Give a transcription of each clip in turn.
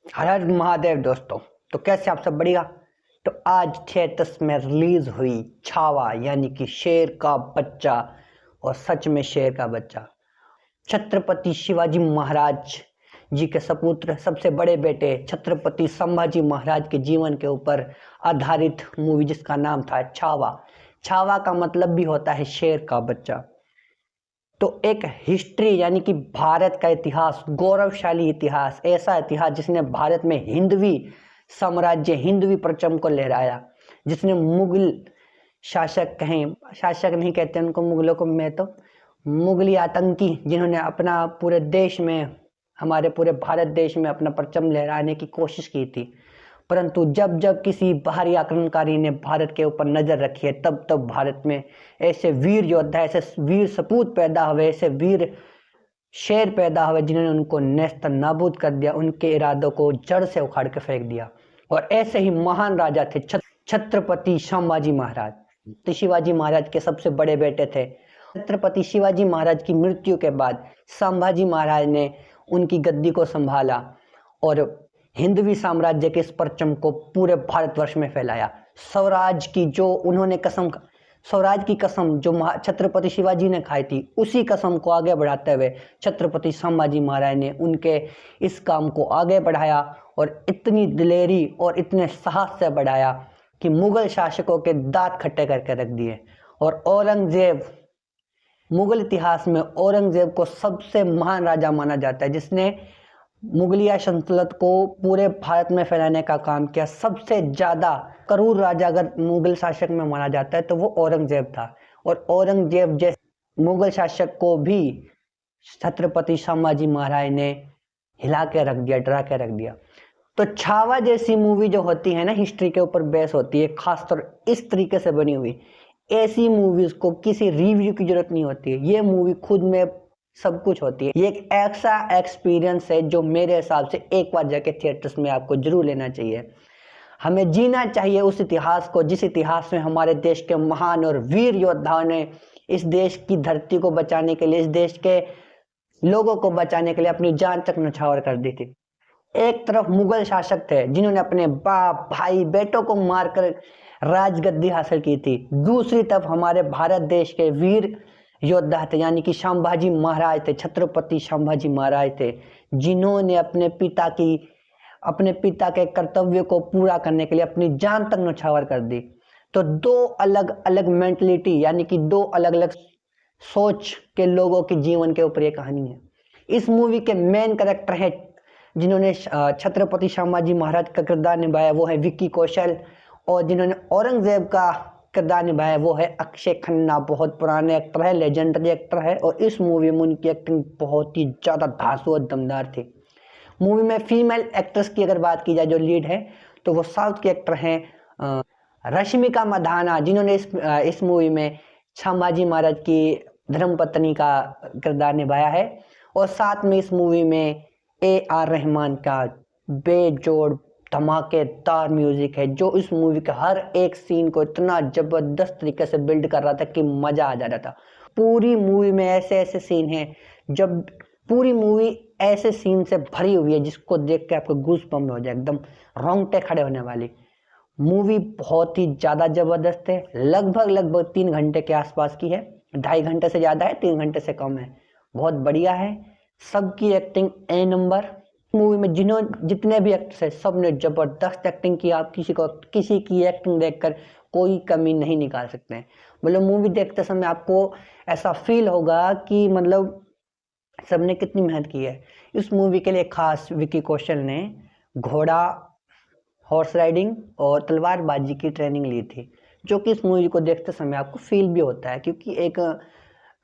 हर हर महादेव दोस्तों। तो कैसे आप सब बढ़िया। तो आज थिएटर्स में रिलीज हुई छावा यानी कि शेर का बच्चा, और सच में शेर का बच्चा। छत्रपति शिवाजी महाराज जी के सपुत्र सबसे बड़े बेटे छत्रपति संभाजी महाराज के जीवन के ऊपर आधारित मूवी जिसका नाम था छावा। छावा का मतलब भी होता है शेर का बच्चा। तो एक हिस्ट्री यानी कि भारत का इतिहास, गौरवशाली इतिहास, ऐसा इतिहास जिसने भारत में हिंदवी साम्राज्य, हिंदवी परचम को लहराया, जिसने मुगल शासक कहें, शासक नहीं कहते उनको मुगलों को, मैं तो मुगली आतंकी, जिन्होंने अपना पूरे देश में, हमारे पूरे भारत देश में अपना परचम लहराने की कोशिश की थी। परंतु जब जब किसी बाहरी आक्रमणकारी ने भारत के ऊपर नजर रखी है, तब तब भारत में ऐसे वीर योद्धा, ऐसे वीर सपूत पैदा हुए, ऐसे वीर शेर पैदा हुए जिन्होंने उनको नेस्त नाबूद कर दिया, उनके इरादों को जड़ से उखाड़ के फेंक दिया। और ऐसे ही महान राजा थे छत्रपति संभाजी महाराज। तो शिवाजी महाराज के सबसे बड़े बेटे थे। छत्रपति शिवाजी महाराज की मृत्यु के बाद संभाजी महाराज ने उनकी गद्दी को संभाला और हिंदवी साम्राज्य के इस परचम को पूरे भारतवर्ष में फैलाया। स्वराज की जो उन्होंने कसम, स्वराज की कसम जो छत्रपति शिवाजी ने खाई थी, उसी कसम को आगे बढ़ाते हुए छत्रपति संभाजी महाराज ने उनके इस काम को आगे बढ़ाया और इतनी दिलेरी और इतने साहस से बढ़ाया कि मुगल शासकों के दांत खट्टे करके रख दिए। और औरंगजेब, मुगल इतिहास में औरंगजेब को सबसे महान राजा माना जाता है, जिसने मुगलिया सल्तनत को पूरे भारत में फैलाने का काम किया। सबसे ज्यादा क्रूर राजा अगर मुगल शासक में माना जाता है तो वो औरंगजेब था। और औरंगजेब जैसे मुगल शासक को भी छत्रपति संभाजी महाराज ने हिला के रख दिया, डरा के रख दिया। तो छावा जैसी मूवी जो होती है ना, हिस्ट्री के ऊपर बेस होती है, खासतौर इस तरीके से बनी हुई, ऐसी मूवीज को किसी रिव्यू की जरूरत नहीं होती है। ये मूवी खुद में सब कुछ होती है। ये एक ऐसा एक्सपीरियंस है जो मेरे हिसाब से एक बार जाके थिएटर्स में आपको जरूर लेना चाहिए। हमें जीना चाहिए उस इतिहास को, जिस इतिहास में हमारे देश के महान और वीर योद्धाओं ने इस देश की धरती को बचाने के लिए, इस देश के लोगों को बचाने के लिए अपनी जान तक न्यौछावर कर दी थी। एक तरफ मुगल शासक थे जिन्होंने अपने बाप, भाई, बेटों को मारकर राजगद्दी हासिल की थी। दूसरी तरफ हमारे भारत देश के वीर योद्धा थे, यानी कि संभाजी महाराज थे, छत्रपति संभाजी महाराज थे, जिन्होंने अपने पिता के कर्तव्य को पूरा करने के लिए अपनी जान तक न्यौछावर कर दी। तो दो अलग अलग मेंटलिटी, यानी कि दो अलग अलग सोच के लोगों के जीवन के ऊपर ये कहानी है। इस मूवी के मेन कैरेक्टर है जिन्होंने छत्रपति संभाजी महाराज का किरदार निभाया, वो है विक्की कौशल। और जिन्होंने औरंगजेब का किरदार निभाया वो है अक्षय खन्ना। बहुत पुराने एक्टर है, लेजेंडरी एक्टर है, और इस मूवी में उनकी एक्टिंग बहुत ही ज्यादा धांसू और दमदार थी। मूवी में फीमेल एक्ट्रेस की अगर बात की जाए जो लीड है, तो वो साउथ की एक्टर हैं रश्मिका मंदाना, जिन्होंने इस मूवी में संभाजी महाराज की धर्मपत्नी का किरदार निभाया है। और साथ में इस मूवी में AR रहमान का बेजोड़ धमाकेदार म्यूजिक है, जो इस मूवी के हर एक सीन को इतना जबरदस्त तरीके से बिल्ड कर रहा था कि मजा आ जा रहा था। पूरी मूवी में ऐसे ऐसे सीन हैं, जब पूरी मूवी ऐसे सीन से भरी हुई है जिसको देख के आपको गूस बम्प हो जाए, एकदम रोंगटे खड़े होने वाली। मूवी बहुत ही ज्यादा जबरदस्त है। लगभग 3 घंटे के आसपास की है, 2.5 घंटे से ज्यादा है, 3 घंटे से कम है। बहुत बढ़िया है, सबकी एक्टिंग ए नंबर। मूवी में जितने भी एक्टर्स हैं, सब ने जबरदस्त एक्टिंग की। आप किसी की एक्टिंग देखकर कोई कमी नहीं निकाल सकते हैं। मतलब मूवी देखते समय आपको ऐसा फील होगा कि मतलब सबने कितनी मेहनत की है। इस मूवी के लिए खास विक्की कौशल ने घोड़ा, हॉर्स राइडिंग और तलवारबाजी की ट्रेनिंग ली थी, जो कि इस मूवी को देखते समय आपको फील भी होता है। क्योंकि एक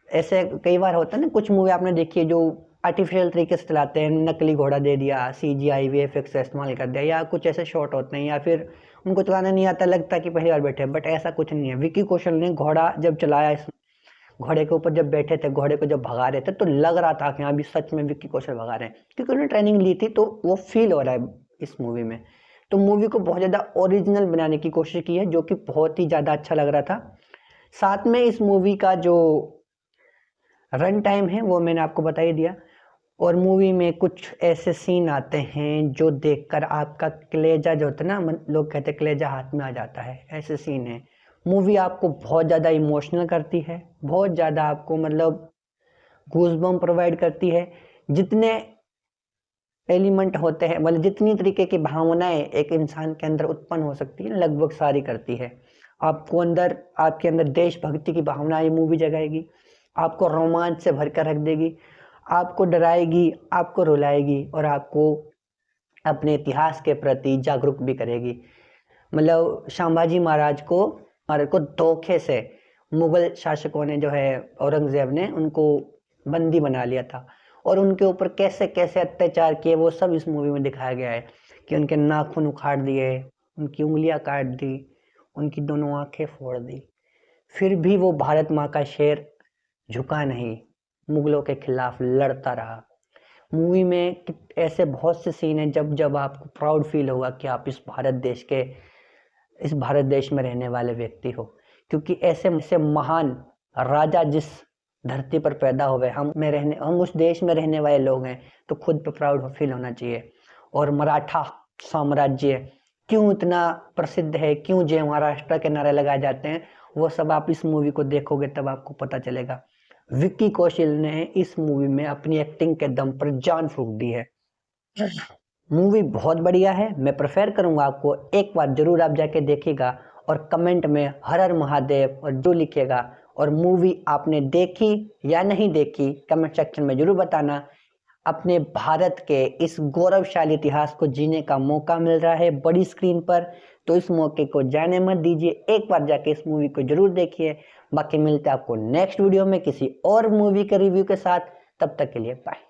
ऐसे कई बार होता है ना, कुछ मूवी आपने देखी है जो आर्टिफिशियल तरीके से चलाते हैं, नकली घोड़ा दे दिया, CGI VFX का इस्तेमाल कर दिया, या कुछ ऐसे शॉट होते हैं, या फिर उनको चलाना नहीं आता, लगता है कि पहली बार बैठे। बट ऐसा कुछ नहीं है। विक्की कौशल ने घोड़ा जब चलाया, इस घोड़े के ऊपर जब बैठे थे, घोड़े को जब भगा रहे थे, तो लग रहा था कि हाँ भी सच में विक्की कौशल भगा रहे हैं, क्योंकि उन्होंने ट्रेनिंग ली थी। तो वो फील हो रहा है इस मूवी में। तो मूवी को बहुत ज़्यादा ओरिजिनल बनाने की कोशिश की है, जो कि बहुत ही ज़्यादा अच्छा लग रहा था। साथ में इस मूवी का जो रन टाइम है वो मैंने आपको बता ही दिया। और मूवी में कुछ ऐसे सीन आते हैं जो देखकर आपका कलेजा जो होता है ना, लोग कहते हैं कलेजा हाथ में आ जाता है, ऐसे सीन है। मूवी आपको बहुत ज़्यादा इमोशनल करती है, बहुत ज़्यादा आपको मतलब गूज़बम्प प्रोवाइड करती है। जितने एलिमेंट होते हैं, मतलब जितनी तरीके की भावनाएं एक इंसान के अंदर उत्पन्न हो सकती है, लगभग सारी करती है। आपके अंदर देशभक्ति की भावना ये मूवी जगाएगी, आपको रोमांच से भर कर रख देगी, आपको डराएगी, आपको रुलाएगी और आपको अपने इतिहास के प्रति जागरूक भी करेगी। मतलब संभाजी महाराज को धोखे से मुगल शासकों ने जो है, औरंगजेब ने उनको बंदी बना लिया था और उनके ऊपर कैसे कैसे अत्याचार किए वो सब इस मूवी में दिखाया गया है। कि उनके नाखून उखाड़ दिए, उनकी उंगलियां काट दी, उनकी दोनों आंखें फोड़ दी, फिर भी वो भारत माँ का शेर झुका नहीं, मुगलों के खिलाफ लड़ता रहा। मूवी में ऐसे बहुत से सीन हैं जब जब आपको प्राउड फील होगा कि आप इस भारत देश में रहने वाले व्यक्ति हो, क्योंकि ऐसे ऐसे महान राजा जिस धरती पर पैदा हुए, हम उस देश में रहने वाले लोग हैं, तो खुद पे प्राउड फील होना चाहिए। और मराठा साम्राज्य क्यों इतना प्रसिद्ध है, क्यों जय महाराष्ट्र के नारे लगाए जाते हैं, वो सब आप इस मूवी को देखोगे तब आपको पता चलेगा। विक्की कौशल ने इस मूवी में अपनी एक्टिंग के दम पर जान फूंक दी है। मूवी बहुत बढ़िया है, मैं प्रेफर करूंगा आपको एक बार जरूर आप जाके देखिएगा और कमेंट में हर हर महादेव और जो लिखिएगा। और मूवी आपने देखी या नहीं देखी कमेंट सेक्शन में जरूर बताना। अपने भारत के इस गौरवशाली इतिहास को जीने का मौका मिल रहा है बड़ी स्क्रीन पर, तो इस मौके को जाने मत दीजिए, एक बार जाके इस मूवी को जरूर देखिए। बाकी मिलते हैं आपको नेक्स्ट वीडियो में किसी और मूवी के रिव्यू के साथ, तब तक के लिए बाय।